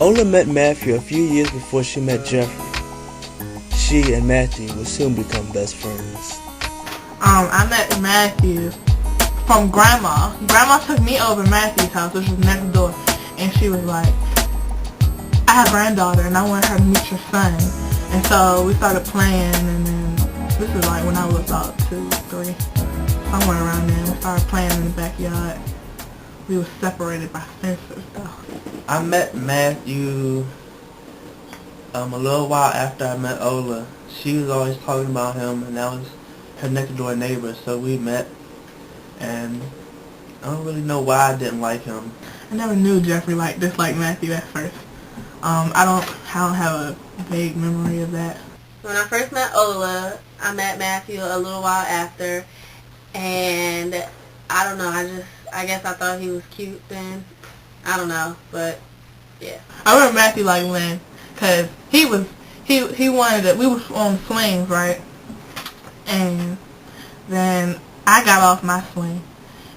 Ola met Matthew a few years before she met Jeffrey. She and Matthew would soon become best friends. I met Matthew from Grandma. Grandma took me over to Matthew's house, which was next door, and she was like, I have a granddaughter and I want her to meet your son. And so we started playing, and then this is like when I was about 2, 3, somewhere around there. We started playing in the backyard. We were separated by fences though. I met Matthew a little while after I met Ola. She was always talking about him, and that was her next door neighbor, so we met, and I don't really know why I didn't like him. I never knew Jeffrey disliked Matthew at first. I don't have a vague memory of that. When I first met Ola, I met Matthew a little while after, and I don't know, I guess I thought he was cute then. I don't know, but yeah. I remember Matthew like Lynn, cause he wanted it. We were on swings, right? And then I got off my swing,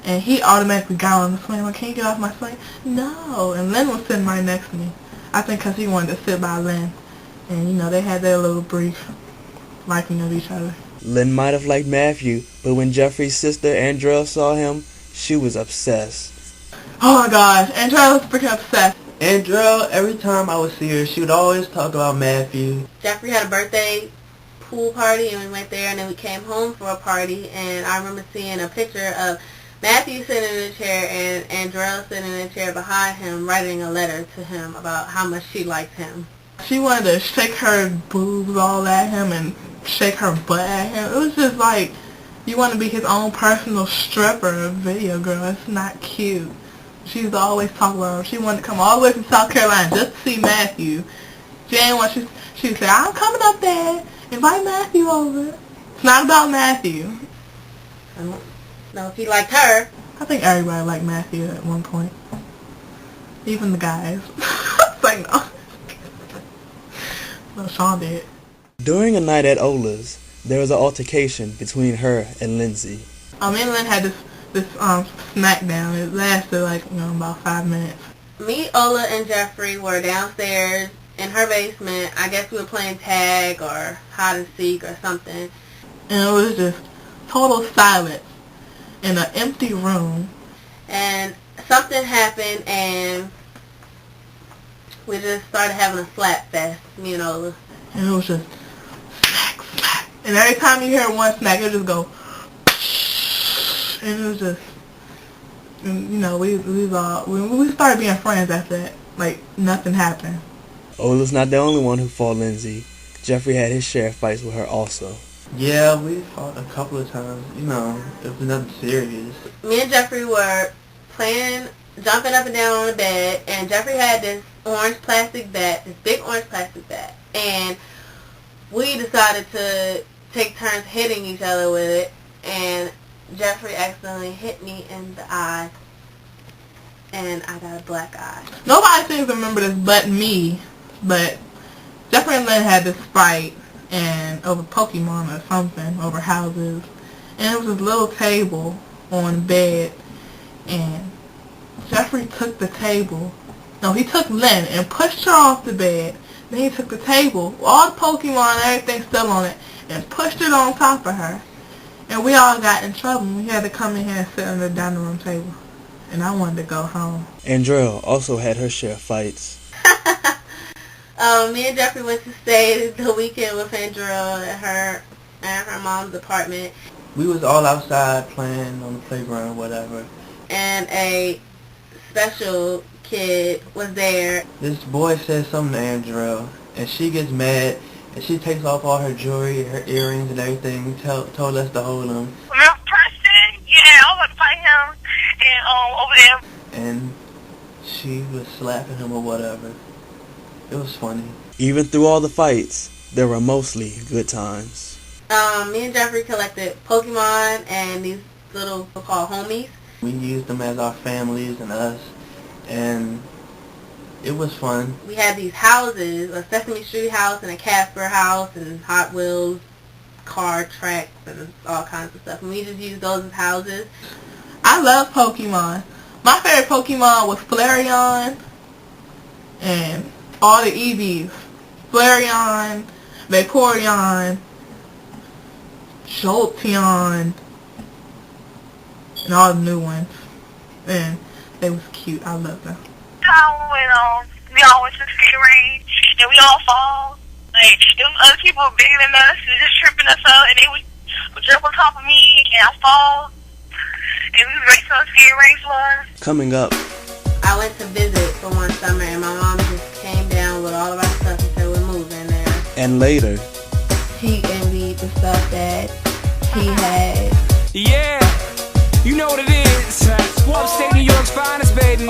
and he automatically got on the swing. I'm like, can you get off my swing? No. And Lynn was sitting right next to me. I think because he wanted to sit by Lynn. And, they had their little brief liking of each other. Lynn might have liked Matthew, but when Jeffrey's sister, Andrell, saw him, she was obsessed. Oh my gosh, Andrell was freaking obsessed. Andrell, every time I would see her, she would always talk about Matthew. Jeffrey had a birthday pool party, and we went there, and then we came home for a party, and I remember seeing a picture of Matthew sitting in a chair and Andrell sitting in a chair behind him, writing a letter to him about how much she liked him. She wanted to shake her boobs all at him and shake her butt at him. It was just like, you want to be his own personal stripper video girl. It's not cute. She used to always talk about him. She wanted to come all the way from South Carolina just to see Matthew. She didn't want, she would say, I'm coming up there. Invite Matthew over. It's not about Matthew. I don't know if he liked her. I think everybody liked Matthew at one point. Even the guys. It's like, no. Well, Sean did. During a night at Ola's, there was an altercation between her and Lindsay. Me and Lynn had this smackdown. It lasted about 5 minutes. Me, Ola, and Jeffrey were downstairs in her basement. I guess we were playing tag or hide and seek or something. And it was just total silence in an empty room. And something happened, and we just started having a slap fest, me and Ola. And it was just smack, smack. And every time you hear one smack, it would just go, and it was just, and, we started being friends after that. Like, nothing happened. Ola's not the only one who fought Lindsay. Jeffrey had his share of fights with her also. Yeah, we fought a couple of times. It was nothing serious. Me and Jeffrey were playing, jumping up and down on the bed, and Jeffrey had this orange plastic bat, this big orange plastic bat, and we decided to take turns hitting each other with it, and Jeffrey accidentally hit me in the eye, and I got a black eye. Nobody seems to remember this but me, but Jeffrey and Lynn had this fight and over Pokemon or something, over houses, and it was this little table on the bed, and Jeffrey took the table. No, he took Lynn and pushed her off the bed. Then he took the table, with all the Pokemon and everything still on it, and pushed it on top of her. And we all got in trouble. We had to come in here and sit on the dining room table. And I wanted to go home. Andrell also had her share of fights. Me and Jeffrey went to stay the weekend with Andrell at her mom's apartment. We was all outside playing on the playground or whatever. And a special kid was there. This boy said something to Andrell, and she gets mad, and she takes off all her jewelry, her earrings and everything, told us to hold him. Real person, yeah, I was about to fight him, and over there. And she was slapping him or whatever. It was funny. Even through all the fights, there were mostly good times. Me and Jeffrey collected Pokemon and these little called homies. We used them as our families and us, and it was fun. We had these houses, a Sesame Street house and a Casper house and Hot Wheels car tracks and all kinds of stuff. And we just used those as houses. I love Pokemon. My favorite Pokemon was Flareon and all the EVs, Flareon, Vaporeon, Jolteon, and all the new ones. And they was cute. I love them. We all went to the skate range, and we all fall. Like, them other people were bigger than us, and just tripping us up, and they would jump on top of me, and I fall. And we raced on the skate range once. Coming up, I went to visit for one summer, and my mom just came down with all of our stuff and said we're moving there. and later, He envied the stuff that he had. Yeah, you know what it is. Upstate New York's finest, baby.